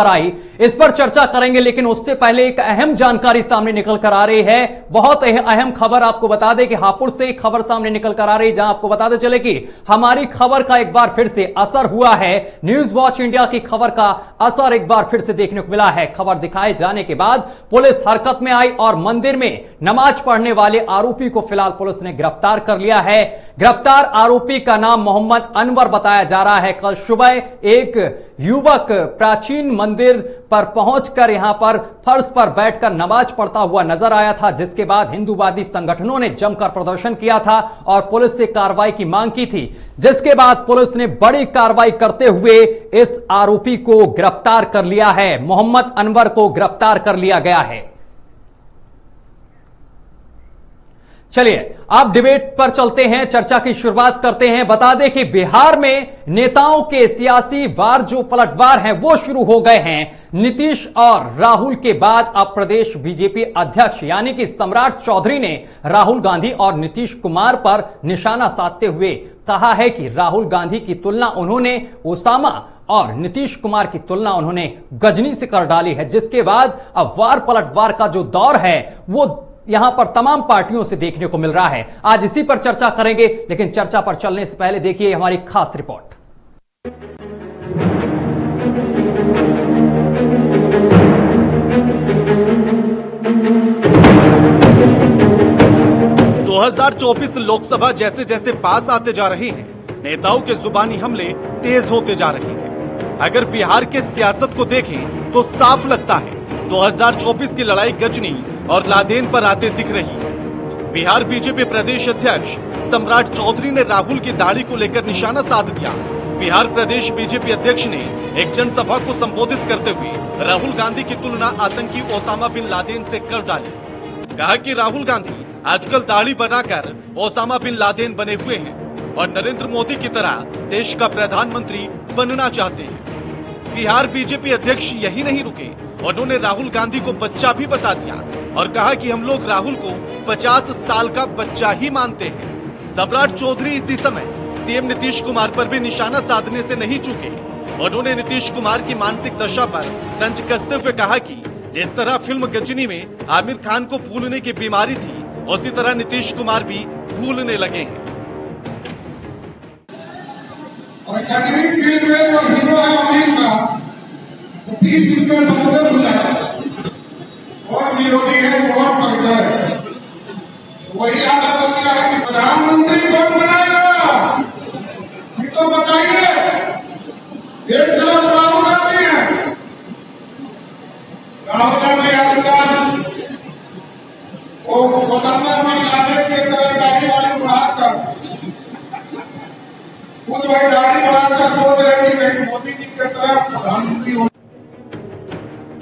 आई, इस पर चर्चा करेंगे, लेकिन उससे पहले एक अहम जानकारी सामने निकल कर आ रही है। बहुत अहम खबर आपको बता दें कि हापुड़ से एक खबर सामने निकल कर आ रही है, जहां आपको बताते चले कि हमारी खबर का एक बार फिर से असर हुआ है। न्यूज वॉच इंडिया की खबर का असर एक बार फिर से देखने को मिला है। खबर दिखाए जाने के बाद पुलिस हरकत में आई और मंदिर में नमाज पढ़ने वाले आरोपी को फिलहाल पुलिस ने गिरफ्तार कर लिया है। गिरफ्तार आरोपी का नाम मोहम्मद अनवर बताया जा रहा है। कल सुबह एक युवक प्राचीन मंदिर पर पहुंचकर यहां पर फर्श पर बैठकर नमाज पढ़ता हुआ नजर आया था, जिसके बाद हिंदूवादी संगठनों ने जमकर प्रदर्शन किया था और पुलिस से कार्रवाई की मांग की थी, जिसके बाद पुलिस ने बड़ी कार्रवाई करते हुए इस आरोपी को गिरफ्तार कर लिया है। मोहम्मद अनवर को गिरफ्तार कर लिया गया है। चलिए अब डिबेट पर चलते हैं, चर्चा की शुरुआत करते हैं। बता दें कि बिहार में नेताओं के सियासी वार जो पलटवार हैं वो शुरू हो गए हैं। नीतीश और राहुल के बाद अब प्रदेश बीजेपी अध्यक्ष यानी कि सम्राट चौधरी ने राहुल गांधी और नीतीश कुमार पर निशाना साधते हुए कहा है कि राहुल गांधी की तुलना उन्होंने ओसामा और नीतीश कुमार की तुलना उन्होंने गजनी से कर डाली है, जिसके बाद अब वार पलटवार का जो दौर है वो यहां पर तमाम पार्टियों से देखने को मिल रहा है। आज इसी पर चर्चा करेंगे, लेकिन चर्चा पर चलने से पहले देखिए हमारी खास रिपोर्ट। दो 2024 लोकसभा जैसे जैसे पास आते जा रहे हैं, नेताओं के जुबानी हमले तेज होते जा रहे हैं। अगर बिहार के सियासत को देखें तो साफ लगता है 2024 की लड़ाई गजनी और लादेन पर आते दिख रही है। बिहार बीजेपी प्रदेश अध्यक्ष सम्राट चौधरी ने राहुल की दाढ़ी को लेकर निशाना साध दिया। बिहार प्रदेश बीजेपी अध्यक्ष ने एक जनसभा को संबोधित करते हुए राहुल गांधी की तुलना आतंकी ओसामा बिन लादेन से कर डाली। कहा कि राहुल गांधी आजकल दाढ़ी बनाकर ओसामा बिन लादेन बने हुए हैं और नरेंद्र मोदी की तरह देश का प्रधानमंत्री बनना चाहते हैं। बिहार बीजेपी अध्यक्ष यही नहीं रुके, उन्होंने राहुल गांधी को बच्चा भी बता दिया और कहा कि हम लोग राहुल को 50 साल का बच्चा ही मानते हैं। सम्राट चौधरी इसी समय सीएम नीतीश कुमार पर भी निशाना साधने से नहीं चूके। उन्होंने नीतीश कुमार की मानसिक दशा पर तंज कसते हुए कहा कि जिस तरह फिल्म गजनी में आमिर खान को भूलने की बीमारी थी, उसी तरह नीतीश कुमार भी भूलने लगे हैं। और गजनी फिल्म में जो हीरो है आमिर खान, वो 20 दिन में समुद्र भूला है और विरोधी है, बहुत भगदा है। वही आदत हो गया है कि प्रधानमंत्री कौन बनाएगा, ये तो बताइए। एक तरफ राहुल गांधी है, राहुल गांधी आजकल वो ओसामा बिन लादेन की तरह दाढ़ी वाली बढ़ाकर खुद वही दाढ़ी बढ़ाकर सोच रहे कि मोदी जी की तरह प्रधानमंत्री हो।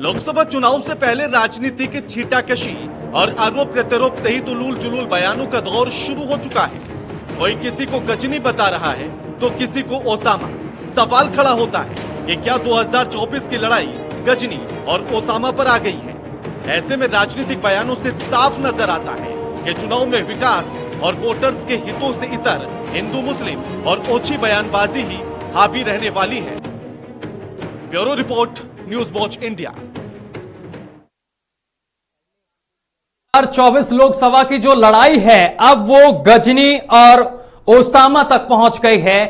लोकसभा चुनाव से पहले राजनीति की छीटाकशी और आरोप प्रत्यारोप सहित उलूल जुलूल बयानों का दौर शुरू हो चुका है। कोई किसी को गजनी बता रहा है तो किसी को ओसामा। सवाल खड़ा होता है कि क्या 2024 की लड़ाई गजनी और ओसामा पर आ गई है। ऐसे में राजनीतिक बयानों से साफ नजर आता है कि चुनाव में विकास और वोटर्स के हितों से इतर हिंदू मुस्लिम और ओछी बयानबाजी ही हावी रहने वाली है। Bureau report, news watch India. 2024 Lok Sabha की जो लड़ाई है अब वो गजनी और ओसामा तक पहुंच गई है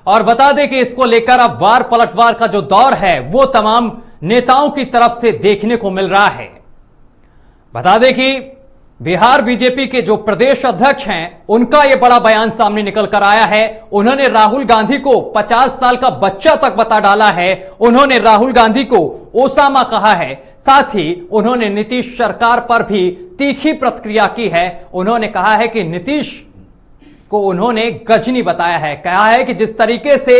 और बता दें कि इसको लेकर अब वार पलटवार का जो दौर है वो तमाम नेताओं की तरफ से देखने को मिल रहा है। बता दें कि बिहार बीजेपी के जो प्रदेश अध्यक्ष हैं उनका यह बड़ा बयान सामने निकल कर आया है। उन्होंने राहुल गांधी को 50 साल का बच्चा तक बता डाला है। उन्होंने राहुल गांधी को ओसामा कहा है। साथ ही उन्होंने नीतीश सरकार पर भी तीखी प्रतिक्रिया की है। उन्होंने कहा है कि नीतीश को उन्होंने गजनी बताया है। कहा है कि जिस तरीके से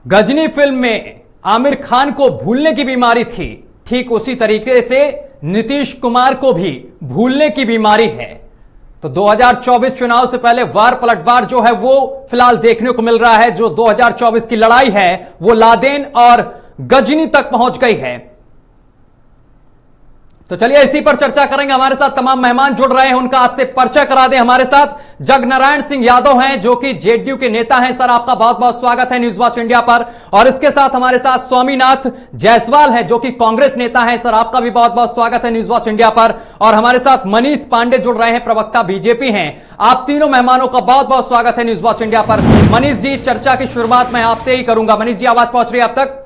गजनी फिल्म में आमिर खान को भूलने की बीमारी थी, ठीक उसी तरीके से नीतीश कुमार को भी भूलने की बीमारी है। तो 2024 चुनाव से पहले वार पलटवार जो है वो फिलहाल देखने को मिल रहा है। जो 2024 की लड़ाई है वो लादेन और गजनी तक पहुंच गई है। तो चलिए इसी पर चर्चा करेंगे। हमारे साथ तमाम मेहमान जुड़ रहे हैं, उनका आपसे परिचय करा दें। हमारे साथ जगनारायण सिंह यादव हैं जो कि जेडीयू के नेता हैं। सर आपका बहुत बहुत स्वागत है न्यूज वॉच इंडिया पर। और इसके साथ हमारे साथ स्वामीनाथ जायसवाल हैं जो कि कांग्रेस नेता हैं। सर आपका भी बहुत बहुत स्वागत है न्यूज वॉच इंडिया पर। और हमारे साथ मनीष पांडे जुड़ रहे हैं, प्रवक्ता बीजेपी हैं। आप तीनों मेहमानों का बहुत बहुत स्वागत है न्यूज वॉच इंडिया पर। मनीष जी, चर्चा की शुरुआत मैं आपसे ही करूंगा। मनीष जी, आवाज पहुंच रही है अब तक?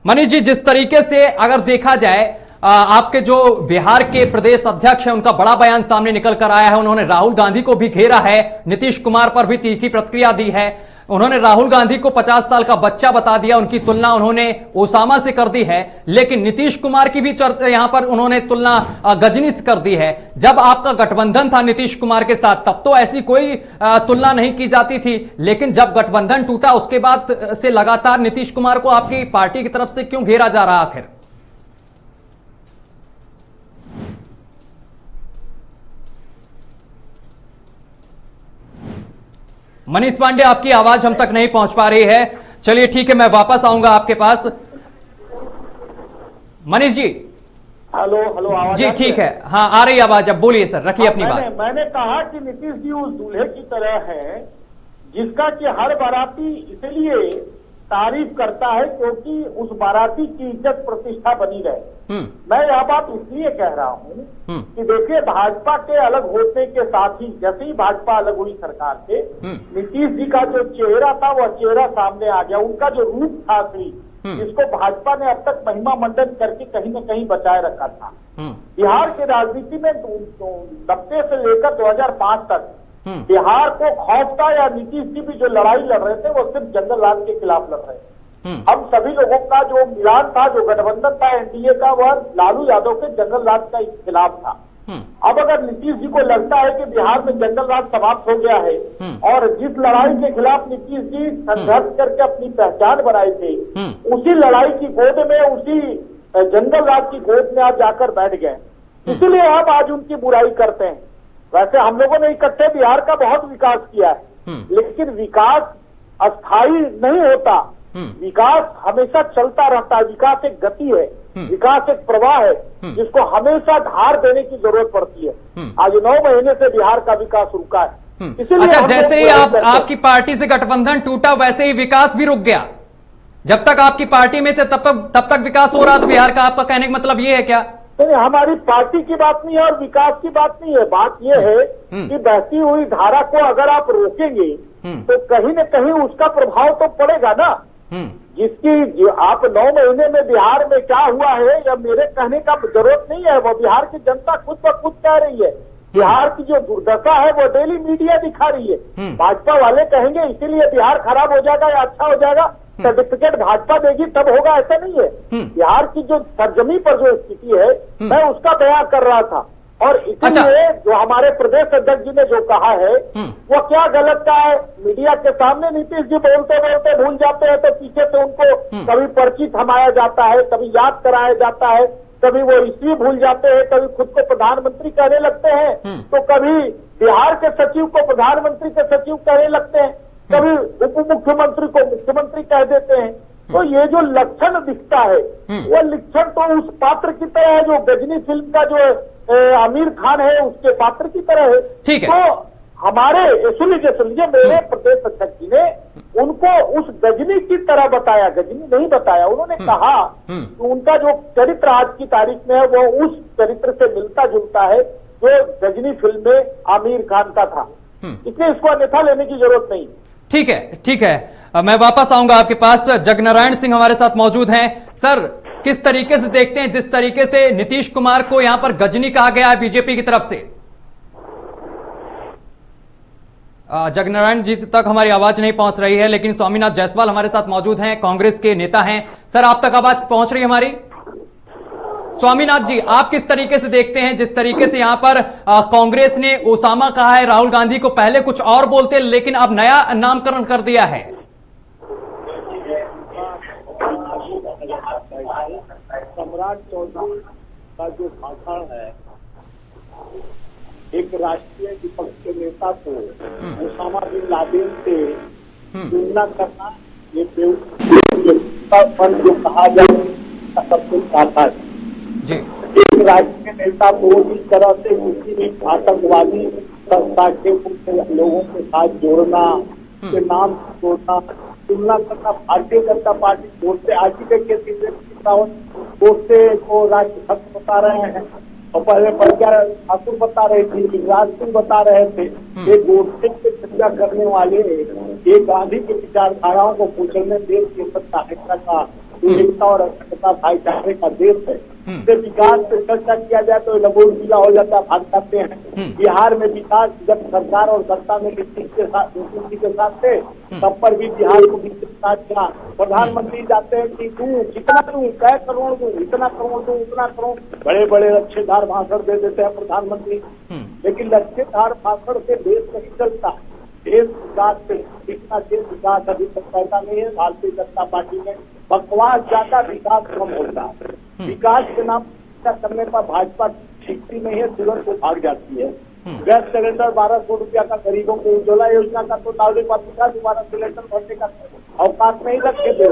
मनीष जी, जिस तरीके से अगर देखा जाए आपके जो बिहार के प्रदेश अध्यक्ष हैं उनका बड़ा बयान सामने निकल कर आया है। उन्होंने राहुल गांधी को भी घेरा है, नीतीश कुमार पर भी तीखी प्रतिक्रिया दी है। उन्होंने राहुल गांधी को 50 साल का बच्चा बता दिया, उनकी तुलना उन्होंने ओसामा से कर दी है। लेकिन नीतीश कुमार की भी यहां पर उन्होंने तुलना गजनी से कर दी है। जब आपका गठबंधन था नीतीश कुमार के साथ तब तो ऐसी कोई तुलना नहीं की जाती थी, लेकिन जब गठबंधन टूटा उसके बाद से लगातार नीतीश कुमार को आपकी पार्टी की तरफ से क्यों घेरा जा रहा आखिर? मनीष पांडे, आपकी आवाज हम तक नहीं पहुंच पा रही है। चलिए ठीक है, मैं वापस आऊंगा आपके पास। मनीष जी, हेलो आवाज जी ठीक है, हाँ आ रही आवाज। अब बोलिए सर, रखिए अपनी बात। मैंने कहा कि नीतीश जी उस दूल्हे की तरह है जिसका कि हर बाराती इसलिए तारीफ करता है क्योंकि उस बाराती की इज्जत प्रतिष्ठा बनी रहे। मैं यह बात इसलिए कह रहा हूँ कि देखिए, भाजपा के अलग होने के साथ ही जैसे ही भाजपा अलग हुई सरकार से, नीतीश जी का जो चेहरा था वह चेहरा सामने आ गया। उनका जो रूप था असली, जिसको भाजपा ने अब तक महिमा मंडन करके कहीं न कहीं बचाए रखा था। बिहार की राजनीति में 90 से लेकर 2005 तक बिहार को खौफता या नीतीश जी भी जो लड़ाई लड़ रहे थे वो सिर्फ जंगल राज के खिलाफ लड़ रहे थे। हम सभी लोगों का जो मिलान था, जो गठबंधन था एनडीए का, वह लालू यादव के जंगल राज का खिलाफ था। अब अगर नीतीश जी को लगता है कि बिहार में जंगल राज समाप्त हो गया है और जिस लड़ाई के खिलाफ नीतीश जी संघर्ष करके अपनी पहचान बनाए थे, उसी लड़ाई की गोद में, उसी जंगल राज की गोद में आप जाकर बैठ गए, इसीलिए आप आज उनकी बुराई करते हैं। वैसे हम लोगों ने इकट्ठे बिहार का बहुत विकास किया है, लेकिन विकास अस्थायी नहीं होता। विकास हमेशा चलता रहता है। विकास एक गति है, विकास एक प्रवाह है जिसको हमेशा धार देने की जरूरत पड़ती है। आज 9 महीने से बिहार का विकास रुका है। इसीलिए अच्छा, जैसे ही आपकी पार्टी से गठबंधन टूटा वैसे ही विकास भी रुक गया। जब तक आपकी पार्टी में थे तब तक विकास हो रहा था बिहार का। आपका कहने का मतलब ये है क्या? नहीं, हमारी पार्टी की बात नहीं है और विकास की बात नहीं है। बात यह है कि बहती हुई धारा को अगर आप रोकेंगे तो कहीं न कहीं उसका प्रभाव तो पड़ेगा ना। जिसकी आप 9 महीने में बिहार में क्या हुआ है या मेरे कहने का जरूरत नहीं है, वो बिहार की जनता खुद ब खुद कह रही है। बिहार की जो दुर्दशा है वो डेली मीडिया दिखा रही है। भाजपा वाले कहेंगे इसीलिए बिहार खराब हो जाएगा या अच्छा हो जाएगा, सर्टिफिकेट भाजपा देगी तब होगा, ऐसा नहीं है। बिहार की जो सरजमी पर जो स्थिति है मैं उसका बयान कर रहा था। और इसीलिए जो हमारे प्रदेश अध्यक्ष जी ने जो कहा है वो क्या गलत का है। मीडिया के सामने नीतीश जी बोलते बोलते भूल जाते हैं तो पीछे से उनको कभी पर्ची थमाया जाता है, कभी याद कराया जाता है, कभी वो ईस्वी भूल जाते हैं, कभी खुद को प्रधानमंत्री कहने लगते हैं, तो कभी बिहार के सचिव को प्रधानमंत्री के सचिव कहने लगते हैं, कभी उप मुख्यमंत्री को मुख्यमंत्री कह देते हैं। तो ये जो लक्षण दिखता है वो लक्षण तो उस पात्र की तरह है जो गजनी फिल्म का जो आमिर खान है उसके पात्र की तरह है। ठीक है। तो हमारे सुनिए मेरे प्रदेश अध्यक्ष जी ने उनको उस गजनी की तरह बताया, गजनी नहीं बताया। उन्होंने कहा कि उनका जो चरित्र आज की तारीख में है वो उस चरित्र से मिलता जुलता है जो गजनी फिल्म में आमिर खान का था, इसलिए इसको अन्यथा लेने की जरूरत नहीं। ठीक है, ठीक है, मैं वापस आऊंगा आपके पास। जगनारायण सिंह हमारे साथ मौजूद हैं। सर, किस तरीके से देखते हैं जिस तरीके से नीतीश कुमार को यहां पर गजनी कहा गया है बीजेपी की तरफ से? जगनारायण जी तक हमारी आवाज नहीं पहुंच रही है, लेकिन स्वामीनाथ जायसवाल हमारे साथ मौजूद हैं, कांग्रेस के नेता हैं। सर, आप तक आवाज पहुंच रही है हमारी? स्वामीनाथ जी, आप किस तरीके से देखते हैं जिस तरीके से यहां पर कांग्रेस ने ओसामा कहा है राहुल गांधी को, पहले कुछ और बोलते लेकिन अब नया नामकरण कर दिया है? सम्राट चौधरी का जो भाषण है एक राष्ट्रीय विपक्ष के नेता को ओसामा बिन लादेन से तुलना करना, ये बेवकूफपन जो कहा जाए सब कुछ आता है। जी। एक राज्य के नेता को इस तरह से किसी भी आतंकवादी संस्था के लोगों के साथ जोड़ना, के नाम जोड़ना, तुलना करना, भारतीय जनता पार्टी गोडसे आज ही देखिए त्रिवेंद्र रावत गोडसे को राष्ट्र भक्त बता रहे हैं और पहले प्रज्ञा ठाकुर बता रही थी, युवराज सिंह बता रहे थे। ये गोडसे की चर्चा करने वाले ये गांधी की विचारधाराओं को कुचलने देश के सत्ता का एकता और अखंडता भाईचारे का देश है। इससे विकास पे चर्चा किया जाए तो लगोर जिला हो जाता है, भाग जाते हैं। बिहार में विकास जब सरकार और सत्ता में नीतीश के साथ थे तब पर भी बिहार को विकास किया। प्रधानमंत्री जाते हैं कि दूं कितना दूं, कै करोड़ दूं, इतना करोड़ दूं, उतना करोड़, बड़े बड़े लच्छेदार भाषण दे देते हैं प्रधानमंत्री। लेकिन लच्छेदार भाषण से देश नहीं चलता। देश विकास से इतना देश विकास अभी तक पैसा नहीं है। भारतीय जनता पार्टी में बकवास ज्यादा, विकास कम होता है। विकास के नाम करने पर भाजपा सीखती नहीं है, तुरंत को भाग जाती है। गैस सिलेंडर 1200 रुपया का गरीबों को, उज्ज्वला योजना का तो नागरिक पात्रिका दोबारा सिलेंडर भरने का अवकाश नहीं रखे थे।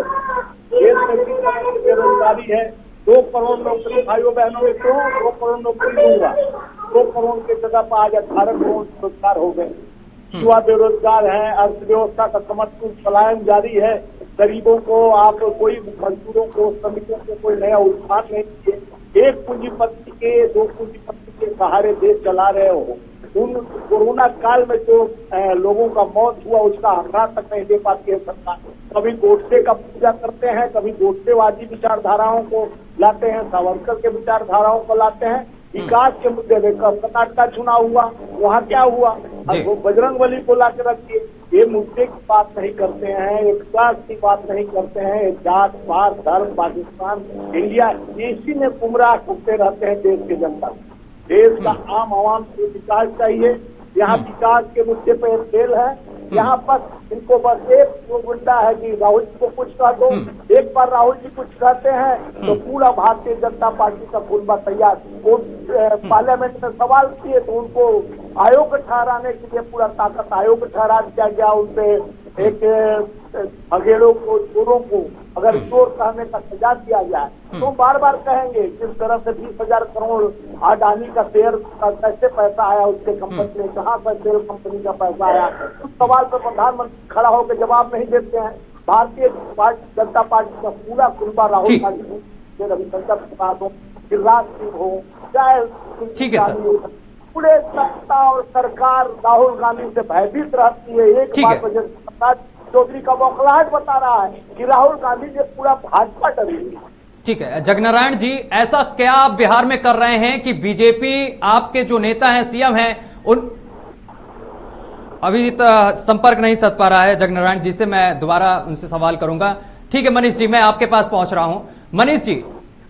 देश में किस तरह की बेरोजगारी है। 2 करोड़ नौकरी भाइयों बहनों में क्यों 2 करोड़ नौकरी दूंगा, 2 करोड़ की जगह पर आज 18 करोड़ रोजगार हो गए। युवा बेरोजगार है, अर्थव्यवस्था का समर्थन पलायन जारी है। गरीबों को आप कोई मजदूरों को, श्रमिकों को कोई नया उत्थान नहीं दिए। एक पूंजीपति के, 2 पूंजीपति के सहारे देश चला रहे हो। उन कोरोना काल में जो लोगों का मौत हुआ उसका आंकड़ा तक नहीं दे पाती है सरकार। कभी गोडसे का पूजा करते हैं, कभी गोडसेवादी विचारधाराओं को लाते हैं, सावरकर के विचारधाराओं को लाते हैं। विकास के मुद्दे देखकर कर्नाटक चुनाव हुआ, वहाँ क्या हुआ, वो बजरंगबली को ला के रखिए। ये मुद्दे की बात नहीं करते हैं, एक विकास की बात नहीं करते हैं। जात पात धर्म, पाकिस्तान, इंडिया, इसी में गुमराह घूमते रहते हैं देश की जनता। देश का आम आवाम को विकास चाहिए। यहाँ विकास के मुद्दे पर एक खेल है। यहाँ पर इनको बस एक गुंडा है कि राहुल जी को कुछ कह दो। एक बार राहुल जी कुछ कहते हैं तो पूरा भारतीय जनता पार्टी का कुनबा तैयार। वो पार्लियामेंट में सवाल किए तो उनको आयोग ठहराने के लिए पूरा ताकत आयोग ठहरा दिया गया। उनपे एक भगेड़ों को, चोरों को अगर चोर कहने का सजा दिया जाए तो बार बार कहेंगे। किस तरह से 20,000 करोड़ अडानी का शेयर का कैसे पैसा आया, उसके कंपनी में कहाँ पर शेयर कंपनी का पैसा आया, उस सवाल पर प्रधानमंत्री खड़ा होकर जवाब नहीं देते हैं। भारतीय जनता पार्टी का पूरा कुनबा राहुल गांधी, रविशंकर प्रसाद हो, गिरिराज सिंह हो, चाहे पूरे सत्ता और सरकार राहुल गांधी से भयभीत रहती है। एक बात वजह चौधरी का बौखलाहट बता रहा है कि राहुल गांधी से पूरा भाजपा डरी। ठीक है जगनारायण जी, ऐसा क्या आप बिहार में कर रहे हैं कि बीजेपी, आपके जो नेता हैं, सीएम हैं, उन अभी संपर्क नहीं सध पा रहा है जगनारायण जी से, मैं दोबारा उनसे सवाल करूंगा। ठीक है मनीष जी, मैं आपके पास पहुंच रहा हूं। मनीष जी,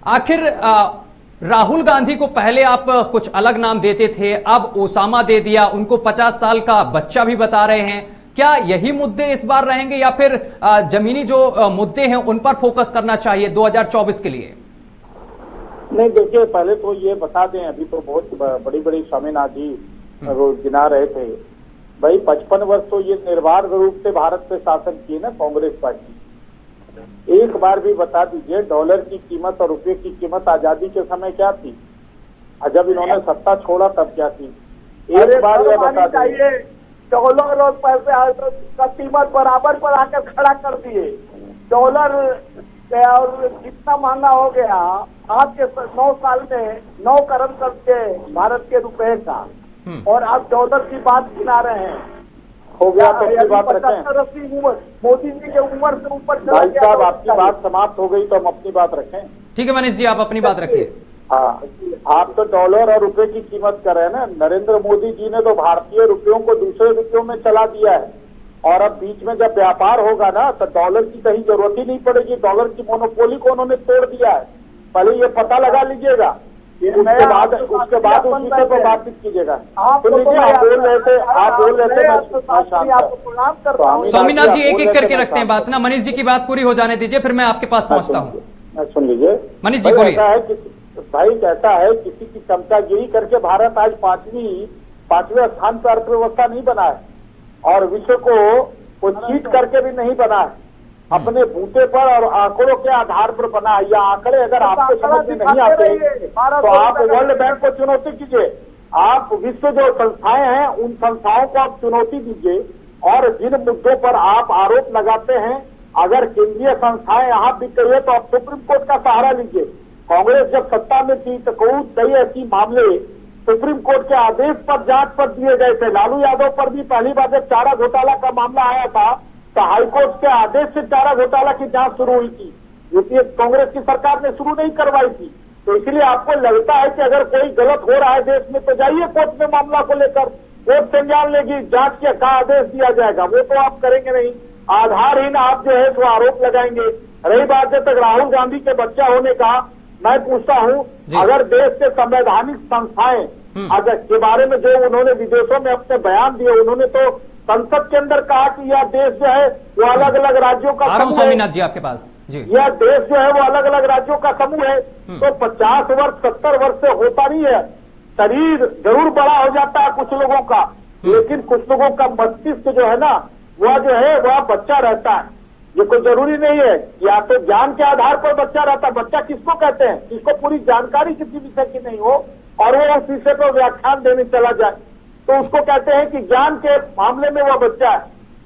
आखिर राहुल गांधी को पहले आप कुछ अलग नाम देते थे, अब ओसामा दे दिया, उनको 50 साल का बच्चा भी बता रहे हैं। क्या यही मुद्दे इस बार रहेंगे या फिर जमीनी जो मुद्दे हैं उन पर फोकस करना चाहिए 2024 के लिए? नहीं देखिए, पहले तो ये बता दें, अभी तो बहुत बड़ी बड़ी स्वामीनाथ जी गिना रहे थे भाई। 55 वर्ष तो ये निर्बाध रूप से भारत पे शासन किए ना कांग्रेस पार्टी। एक बार भी बता दीजिए डॉलर की कीमत और रुपये की कीमत आजादी के समय क्या थी, और जब इन्होंने सत्ता छोड़ा तब क्या थी? एक बार ये बता दीजिए। डॉलर और पैसे का कीमत बराबर पर आकर खड़ा कर दिए। डॉलर और कितना महंगा हो गया आज के 9 साल में 9 करोड़ करके भारत के रुपए का, और आप डॉलर की बात गिना रहे हैं। हो गया तो अपनी बात रखें। 75-80 उम्र मोदी जी के उम्र से ऊपर भाई साहब, आपकी बात समाप्त हो गई तो हम अपनी बात रखें। ठीक है मनीष जी, आप अपनी बात रखिए। हाँ, आप तो डॉलर और रुपए की कीमत कर रहे हैं ना। नरेंद्र मोदी जी ने तो भारतीय रुपयों को दूसरे रुपयों में चला दिया है, और अब बीच में जब व्यापार होगा ना तो डॉलर की कहीं जरूरत ही नहीं पड़ेगी। डॉलर की मोनोपोली को उन्होंने तोड़ दिया है। पहले ये पता लगा लीजिएगा, उसके बाद उसी पर बातचीत कीजिएगा। आप बोल रहे थे स्वामीनाथ जी, एक एक करके रखते हैं बात ना। मनीष जी की बात पूरी हो जाने दीजिए, फिर मैं आपके पास पहुंचता हूँ। सुन लीजिए मनीष जी, बोलिए। भाई कहता है किसी की चमचागिरी करके भारत आज 5वें स्थान पर अर्थव्यवस्था नहीं बना है, और विश्व को चीट करके भी नहीं बना है। अपने बूते पर और आंकड़ों के आधार पर बना है। ये आंकड़े अगर आपको समझ में नहीं आते तो आप वर्ल्ड बैंक को चुनौती कीजिए, आप विश्व जो संस्थाएं हैं उन संस्थाओं को आप चुनौती दीजिए, और जिन मुद्दों पर आप आरोप लगाते हैं अगर केंद्रीय संस्थाएं यहाँ बिक रही है तो आप सुप्रीम कोर्ट का सहारा लीजिए। कांग्रेस जब सत्ता में थी तो कई ऐसी मामले सुप्रीम कोर्ट के आदेश पर जांच पर दिए गए थे। लालू यादव पर भी पहली बार जब चारा घोटाला का मामला आया था तो हाईकोर्ट के आदेश से चारा घोटाला की जांच शुरू हुई थी, यूपीए कांग्रेस की सरकार ने शुरू नहीं करवाई थी। तो इसलिए आपको लगता है कि अगर कोई गलत हो रहा है देश में तो जाइए कोर्ट में मामला को लेकर, कोर्ट संज्ञान लेगी, जांच का आदेश दिया जाएगा। वो तो आप करेंगे नहीं, आधारहीन आप जो है वो आरोप लगाएंगे। रही बात जब तक राहुल गांधी के बच्चा होने का, मैं पूछता हूं अगर देश के संवैधानिक संस्थाएं अगर के बारे में जो उन्होंने विदेशों में अपने बयान दिए, उन्होंने तो संसद के अंदर कहा कि यह देश जो है वो अलग अलग राज्यों का समूह है। स्वामीनाथ जी आपके पास जी, यह देश जो है वो अलग अलग राज्यों का समूह है। तो 50 वर्ष 70 वर्ष से होता नहीं है, शरीर जरूर बड़ा हो जाता है कुछ लोगों का, लेकिन कुछ लोगों का मस्तिष्क जो है ना वह जो है वह बच्चा रहता है। ये कोई जरूरी नहीं है या तो ज्ञान के आधार पर बच्चा रहता है। बच्चा किसको कहते हैं? जिसको पूरी जानकारी किसी विषय की नहीं हो और वो उस विषय पर व्याख्यान देने चला जाए तो उसको कहते हैं कि ज्ञान के मामले में वह बच्चा है।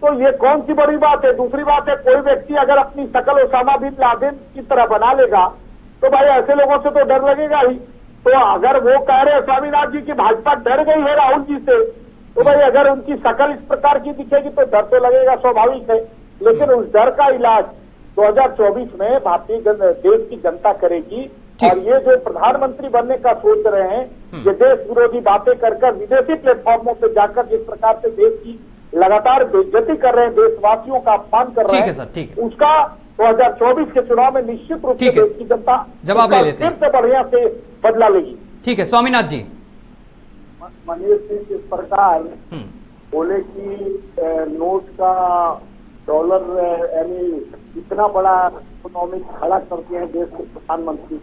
तो ये कौन सी बड़ी बात है? दूसरी बात है, कोई व्यक्ति अगर अपनी शकल ओसामा बिन लादेन की तरह बना लेगा तो भाई ऐसे लोगों से तो डर लगेगा ही। तो अगर वो कह रहे हैं स्वामीनाथ जी की भाजपा डर गई है राहुल जी से, तो भाई अगर उनकी शकल इस प्रकार की दिखेगी तो डर तो लगेगा, स्वाभाविक है। लेकिन उस डर का इलाज 2024 में भारतीय देश की जनता करेगी। और ये जो प्रधानमंत्री बनने का सोच रहे हैं, ये देश विरोधी बातें कर विदेशी प्लेटफॉर्मों पे जाकर जिस प्रकार से देश की लगातार बेइज्जती कर रहे हैं, देशवासियों का अपमान कर रहे हैं, उसका 2024 के चुनाव में निश्चित रूप से देश की जनता जवाब ले लेते हैं, फिर से बढ़िया से बदला लेगी। ठीक है स्वामीनाथ जी। मनीष सिंह जिस प्रकार बोले कि नोट का डॉलर यानी इतना बड़ा इकोनॉमिक खड़ा करते हैं देश के प्रधानमंत्री,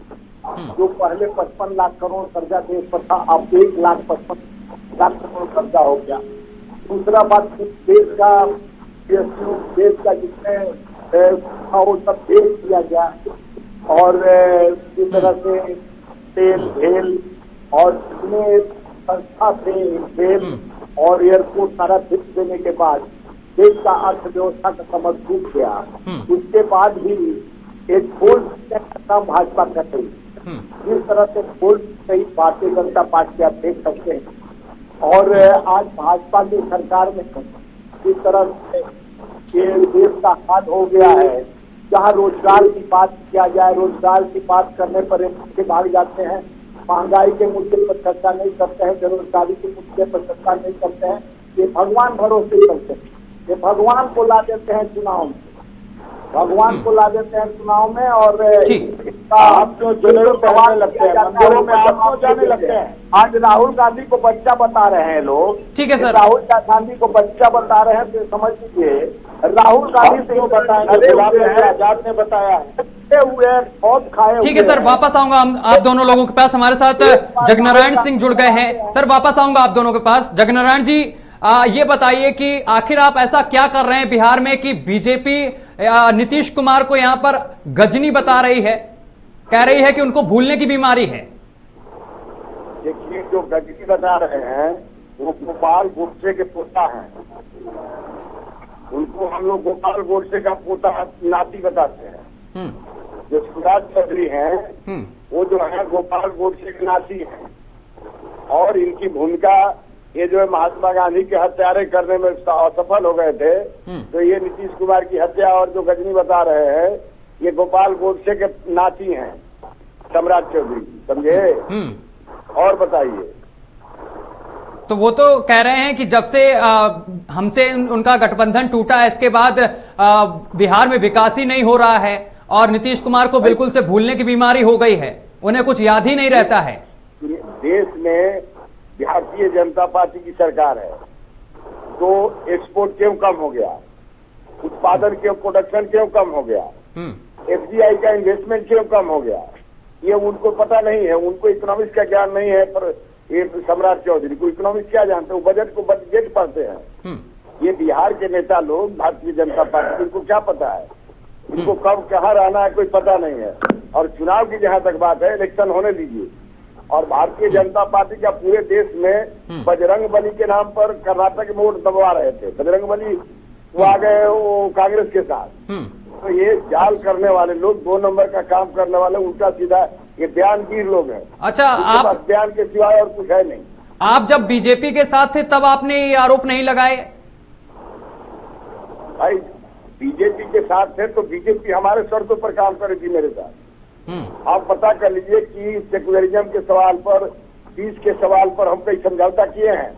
जो पहले 55 लाख करोड़ कर्जा देश पर था अब 1,55,00,000 करोड़ कर्जा हो गया। दूसरा बात देश का जितने वो सब बेच दिया गया और इस तरह से तेल भेल और जितने संस्था थे रेल और एयरपोर्ट सारा फिक्स देने के बाद देश का अर्थव्यवस्था का कमर टूट गया। उसके बाद भी एक गोल्ड का काम भाजपा कर रही है। जिस तरह से गोल्ड कई भारतीय जनता पार्टी आप देख सकते हैं। और आज भाजपा की सरकार में जिस तरह से देश का हाल हो गया है, जहाँ रोजगार की बात किया जाए, रोजगार की बात करने पर पीछे भाग जाते हैं, महंगाई के मुद्दे पर चर्चा नहीं करते हैं, बेरोजगारी के मुद्दे पर चर्चा नहीं करते हैं। ये भगवान भरोसे करते हैं, ये भगवान को ला देते हैं चुनाव में, भगवान को ला देते हैं चुनाव में। और आप जो जनेऊ पहनने लगते हैं, मंदिरों में आप क्यों जाने लगते हैं? आज राहुल गांधी को बच्चा बता रहे हैं लोग। ठीक है सर, राहुल गांधी को बच्चा बता रहे हैं तो समझ लीजिए राहुल गांधी से आजाद ने बताया है हुए बहुत खाए। ठीक है सर, वापस आऊंगा आप दोनों लोगों के पास। हमारे साथ जगनारायण सिंह जुड़ गए हैं। सर वापस आऊंगा आप दोनों के पास। जगनारायण जी ये बताइए कि आखिर आप ऐसा क्या कर रहे हैं बिहार में कि बीजेपी नीतीश कुमार को यहां पर गजनी बता रही है, कह रही है कि उनको भूलने की बीमारी है। देखिए जो गजनी बता रहे हैं वो गोपाल गोडसे के पोता हैं, उनको हम लोग गोपाल गोडसे का पोता नाती बताते हैं। जो शिवराज चौधरी हैं वो जो है गोपाल गोडसे के नाती हैं। और इनकी भूमिका ये जो है महात्मा गांधी के हत्यारे करने में असफल हो गए थे, तो ये नीतीश कुमार की हत्या और जो गजनी बता रहे हैं ये गोपाल गोडसे के नाती हैं सम्राट चौधरी, समझे? और बताइए। तो वो तो कह रहे हैं कि जब से हमसे उनका गठबंधन टूटा इसके बाद बिहार में विकास ही नहीं हो रहा है और नीतीश कुमार को बिल्कुल से भूलने की बीमारी हो गई है, उन्हें कुछ याद ही नहीं रहता है। देश में भारतीय जनता पार्टी की सरकार है तो एक्सपोर्ट क्यों कम हो गया, उत्पादन क्यों, प्रोडक्शन क्यों कम हो गया, एफडीआई का इन्वेस्टमेंट क्यों कम हो गया, ये उनको पता नहीं है। उनको इकोनॉमिक्स का ज्ञान नहीं है। पर ये सम्राट चौधरी को इकोनॉमिक्स क्या जानते हैं? वो बजट पढ़ते हैं। ये बिहार के नेता लोग भारतीय जनता पार्टी को क्या पता है? उनको कब कहाँ रहना है कोई पता नहीं है। और चुनाव की जहाँ तक बात है, इलेक्शन होने दीजिए। और भारतीय जनता पार्टी का पूरे देश में बजरंग बली के नाम पर कर्नाटक में वोट दबवा रहे थे। बजरंग बली वो आ गए वो कांग्रेस के साथ। तो ये जाल करने वाले लोग, 2 नंबर का काम करने वाले, उल्टा सीधा ये बयानगीर लोग हैं। अच्छा, आप बयान के सिवाय और कुछ है नहीं। आप जब बीजेपी के साथ थे तब आपने ये आरोप नहीं लगाए? भाई बीजेपी के साथ थे तो बीजेपी हमारे शर्तों पर काम करेगी मेरे साथ। आप पता कर लीजिए कि सेकुलरिज्म के सवाल पर, फीस के सवाल पर हम कई समझौता किए हैं।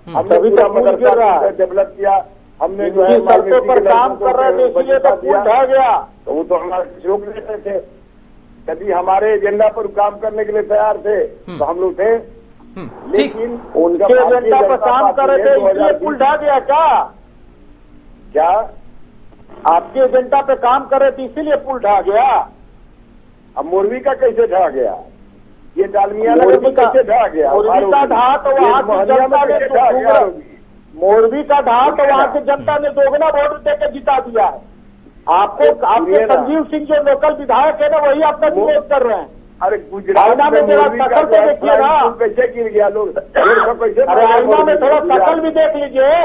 हमने पूरा मदरसा डेवलप किया, हमने जो है शर्तों पर काम कर रहे थे, इसलिए तो ढह गया। तो वो तो हमारे सहयोग लेते थे। यदि हमारे एजेंडा पर काम करने के लिए तैयार थे तो हम लोग थे, लेकिन उनके एजेंडा पर काम कर रहे थे इसलिए पुल ढह गया। क्या आपके एजेंडा पे काम कर रहे थे इसीलिए पुल ढह गया? अब मोरवी का कैसे ढह गया? ये डालमिया नगर में कैसे ढह गया? मोरवी का ढहा तो वहाँ की जनता ने, मोरवी का ढहा तो वहाँ की जनता ने दोगुना वोट देकर जिता दिया है। आपको आपके संजीव सिंह जो लोकल विधायक है ना, वही आपका विरोध कर रहे हैं। अरे गुजरात में जरा शकल तो देखिए ना, कैसे गिर गया लोग। अरे आईना में थोड़ा शकल भी देख लीजिए।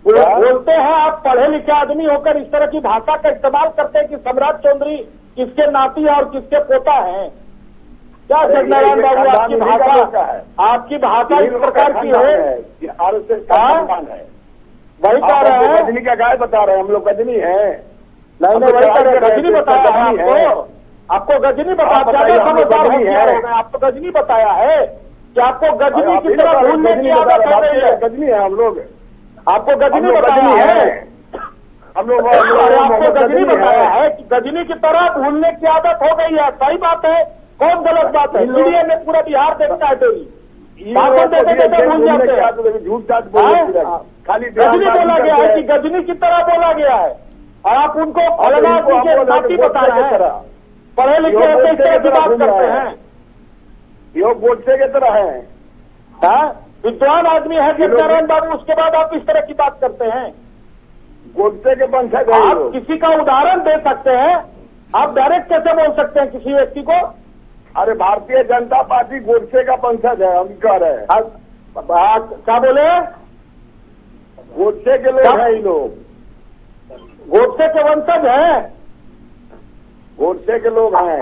बोलते हैं आप पढ़े लिखे आदमी होकर इस तरह की भाषा का इस्तेमाल करते हैं कि सम्राट चौधरी किसके नाती है और किसके पोता है। क्या जगनारायण बाबू आपकी भाषा इस प्रकार की है? वही कह रहे हैं, गजनी का गाय बता रहे हैं, हम लोग गजनी है। नहीं वही कह रहे हैं, गजनी बताया है आपको गजनी बताया, आपको गजनी बताया है कि आपको गजनी की तरह भूलने की आदत हो गई है। गजनी है हम लोग, आपको गजनी बताया है, हम लोग आपको गजनी बताया है कि गजनी की तरह भूलने की आदत हो गई है। सही बात है, कौन गलत बात है? मीडिया में पूरा बिहार देखता है तेरी भूल जाते हैं, झूठ खाली गजनी बोला गया है कि गजनी की तरह बोला गया है और आप उनको नाती बता रहे हैं। पढ़े लिखे इस तरह की बात करते हैं, यो गोडसे की तरह है। विद्वान आदमी है जगनारायण बाबू, उसके बाद आप इस तरह की बात करते हैं। गोडसे के वंशज आप किसी का उदाहरण दे सकते हैं? आप डायरेक्ट कैसे बोल सकते हैं किसी व्यक्ति को? अरे भारतीय जनता पार्टी गोडसे का वंशज है, हम कह रहे हैं। क्या बोले? गोडसे के लोग हैं ये लोग, गोडसे के वंशज हैं, गोडसे के लोग हैं।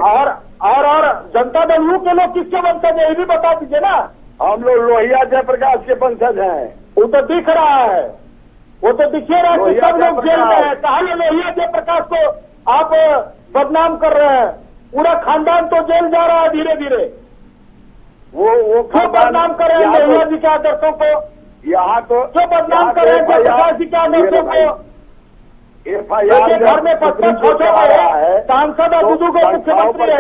और जनता दल यू के लोग किसके वंशज है ये भी बता दीजिए ना। हम लोग लोहिया जयप्रकाश के वंशज हैं। वो तो दिख रहा है, वो तो दिखे रहा है कि सब लोग जेल में है। कहा लोहिया जयप्रकाश को आप बदनाम कर रहे हैं? पूरा खानदान तो जेल जा रहा है धीरे धीरे। वो क्यों बदनाम कर रहे हैं लोहिया जी के आदर्शों को? यहाँ तो क्यों बदनाम कर रहे हैं जयप्रकाश जी के आदर्शों को? घर में 55 है, सांसद और बुजुर्ग मुख्यमंत्री है।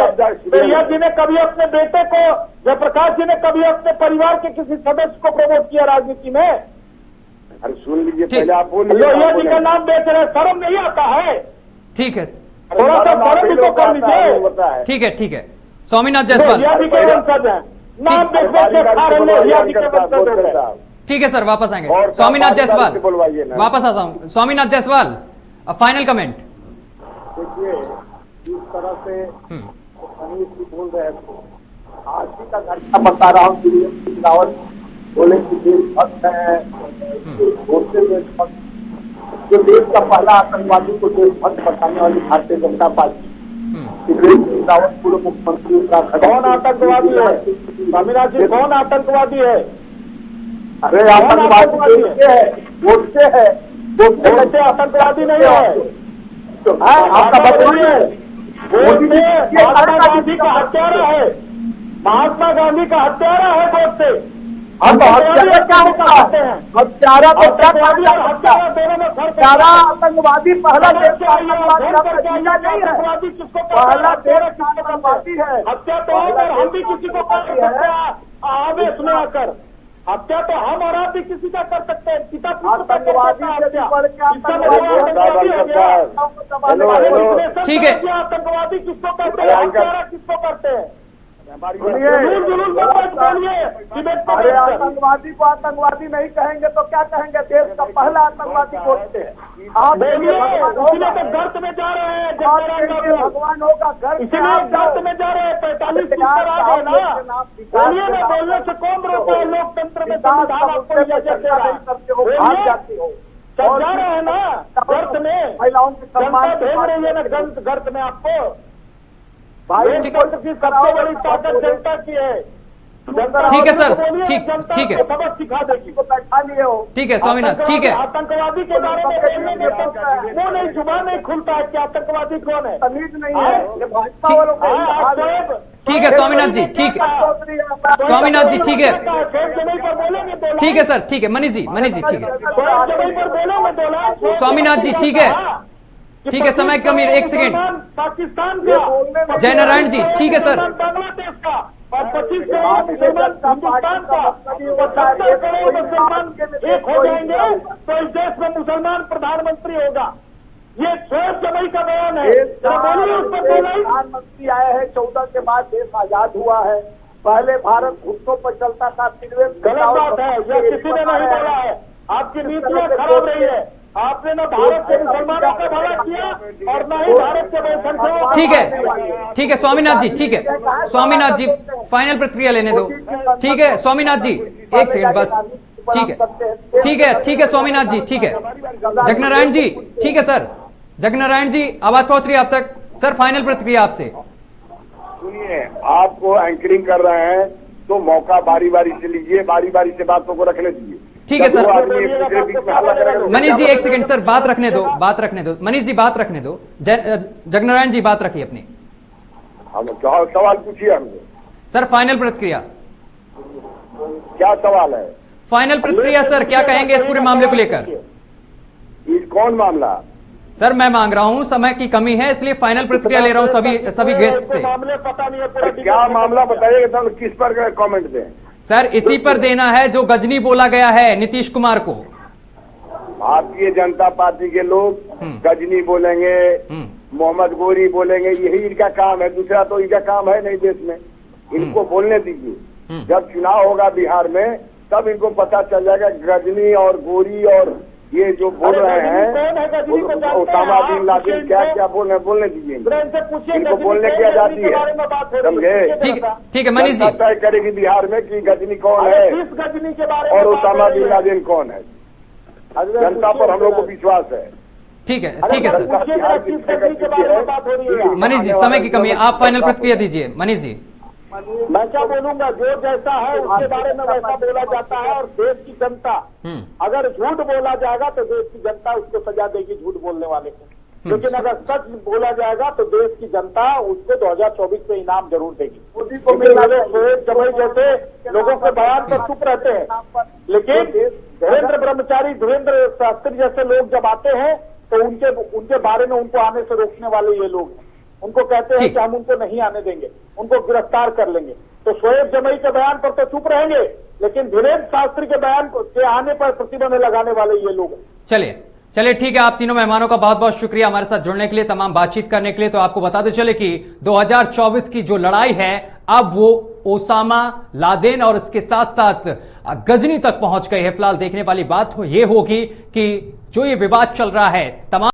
लोहिया जी ने कभी अपने बेटे को, जयप्रकाश जी ने कभी अपने परिवार के किसी सदस्य को प्रमोट किया राजनीति में? अरे सुन लीजिए पहले आप बोलिए। लोहिया जी का नाम बेच रहे, शर्म नहीं आता है? ठीक है, थोड़ा सा शर्म भी तो कर लीजिए। ठीक है, ठीक है। स्वामीनाथ जायसवाल, लोहिया जी के वंशज है, नाम बेच के खा रहे लोहिया जी के वंशज। ठीक है सर, वापस आएंगे। स्वामीनाथ जायसवाल, वापस आता हूँ। Swaminath Jaiswal, final comment. देखिए इस तरह से अनिल जी बोल रहे हैं, आज ही का घटना बता रहा हूँ कि रावत बोले कि देशभक्त है, जो देश का पहला आतंकवादी को देशभक्त बताने वाली भारतीय जनता पार्टी, रावत पूर्व मुख्यमंत्री उत्तराखंड। कौन आतंकवादी है? स्वामीनाथ जी कौन आतंकवादी है? अरे आतंकवादी है, वोट से है, तो आतंकवादी नहीं है। आपका बताइए, महात्मा गांधी का हत्यारा है, महात्मा गांधी का हत्यारा है वोट से। हम हत्यारा क्या होता है? हत्यारा तो हत्यारा दोनों में फर्क। हत्यारा आतंकवादी पहला आतंकवादी किसको पहला आतंकवादी है? हत्या तो हम भी किसी को कर सकते हैं आवेश में आकर। हत्या तो हम और आप भी किसी का कर सकते हैं। पिता ठीक है, आतंकवादी किसको करते हैं? हत्यारा किसको करते हैं? जुलूस मत बोलिए, टिबेट को अरे बैठकर। आतंकवादी को आतंकवादी नहीं कहेंगे तो क्या कहेंगे? देश का पहला आतंकवादी बोलते हैं आप। देखिए, इसलिए तो गर्त में जा रहे हैं जगनारायण बाबू, भगवान होगा घर इसलिए गर्त में जा रहे हैं। 45 सीट पर आ गए ना, बोलिए ना, बोलने से कौन रोकता है? लोकतंत्र में संविधान आपको इजाजत दे रहा है, भाग जाती हो सब जा रहे हैं ना गर्त में, महिलाओं के जनता सम्मान भेज रही है ना गर्त में आपको। भाई लोकतंत्र की सबसे बड़ी ताकत जनता की है। ठीक है सर, ठीक है, सबक सिखा देगी। को बैठा लिए हो। ठीक है स्वामीनाथ, ठीक है। आतंकवादी के बारे में बोलने में वो नहीं, जुबान नहीं खुलता है कि आतंकवादी कौन है। तमीज नहीं है ये भाजपा वालों को। ठीक है स्वामीनाथ जी, ठीक है स्वामीनाथ जी, ठीक है, ठीक है सर, ठीक है मनीष जी, ठीक है स्वामीनाथ जी, ठीक है, ठीक है, समय की कमी, एक सेकेंड। पाकिस्तान का जय नारायण जी, ठीक है सर। बांग्लादेश का और 25 करोड़ मुसलमान हिंदुस्तान का, 75 करोड़ मुसलमान एक हो जाएंगे तो इस देश में मुसलमान प्रधानमंत्री होगा। ये सोच जमई का बयान है। बोलिए उस पर बोला ही। प्रधानमंत्री आए हैं 14 के बाद देश आजाद हुआ है। पहले भारत घुटनों पर चलता था। गलत बात है, यह किसी ने नहीं बोला है। आपकी नीतियां खराब रही है। आपने न भारत के मुसलमानों का भला किया और न ही भारत के बहुसंख्यकों। ठीक है, ठीक है स्वामीनाथ जी, ठीक है स्वामीनाथ जी, फाइनल प्रतिक्रिया लेने दो। ठीक है स्वामीनाथ जी, एक सेकंड बस, ठीक है, ठीक है, ठीक है स्वामीनाथ जी, ठीक है। जगनारायण जी, ठीक है सर, जगनारायण जी आवाज पहुंच रही है आप तक? सर फाइनल प्रतिक्रिया आपसे। सुनिए, आपको एंकरिंग कर रहे हैं तो मौका बारी बारी से लीजिए, बारी बारी से बातों को रखने दीजिए। ठीक है सर। जब वो आदमी एक दूसरे के बीच में हल्ला करेगा तो मनीष जी क्या एक सेकंड सर, बात रखने दो, बात रखने दो मनीष जी, बात रखने दो। जगनारायण जी बात रखिए अपनी। हम सवाल पूछिए हमसे। सर फाइनल प्रतिक्रिया, क्या सवाल है? फाइनल प्रतिक्रिया सर, क्या कहेंगे इस पूरे मामले को लेकर? ये कौन मामला? सर मैं मांग रहा हूं, समय की कमी है इसलिए फाइनल प्रतिक्रिया ले रहा हूं सभी गेस्ट से। मामले पता नहीं है पूरा। क्या मामला बताइएगा तो किस पर कमेंट दें? सर इसी पर देना है जो गजनी बोला गया है नीतीश कुमार को। भारतीय जनता पार्टी के लोग गजनी बोलेंगे, मोहम्मद गोरी बोलेंगे, यही इनका काम है। दूसरा तो इनका काम है नहीं देश में। इनको बोलने दीजिए। जब चुनाव होगा बिहार में तब इनको पता चल जाएगा गजनी और गोरी और ये जो बोल रहे हैं ओसामा बिन लादेन क्या क्या बोल रहे हैं, बोलने दीजिए। इनको बोलने की आजादी है, समझे? ठीक है मनीष जी, तय करेगी बिहार में कि गजनी कौन है गजनी के बारे और ओसामा बिन लादेन कौन है। जनता पर हम लोग को विश्वास है। ठीक है सर। मनीष जी समय की कमी है, आप फाइनल प्रतिक्रिया दीजिए मनीष जी। मैं क्या बोलूंगा, जो जैसा है उसके बारे में वैसा बोला जाता है। और देश की जनता अगर झूठ बोला जाएगा तो देश की जनता उसको सजा देगी झूठ बोलने वाले को। लेकिन अगर सच बोला जाएगा तो देश की जनता उसको 2024 में इनाम जरूर देगी। मोदी को मिलने वाले सोहेब जमई जैसे लोगों के बयान पर चुप रहते हैं, लेकिन धीरेन्द्र ब्रह्मचारी, धीरेन्द्र शास्त्री जैसे लोग जब आते हैं तो उनके बारे में उनको आने से रोकने वाले ये लोग हैं। उनको कहते हैं कि हम उनको नहीं आने देंगे, उनको गिरफ्तार कर लेंगे। तो सोहेब जमई के बयान पर तो चुप रहेंगे, लेकिन धीरेन्द्र शास्त्री के बयान के आने पर प्रतिबंध लगाने वाले ये लोग हैं। चलिए ठीक है, आप तीनों मेहमानों का बहुत बहुत शुक्रिया हमारे साथ जुड़ने के लिए, तमाम बातचीत करने के लिए। तो आपको बताते चले कि 2024 की जो लड़ाई है अब वो ओसामा लादेन और इसके साथ साथ गजनी तक पहुंच गई है। फिलहाल देखने वाली बात ये होगी कि जो ये विवाद चल रहा है तमाम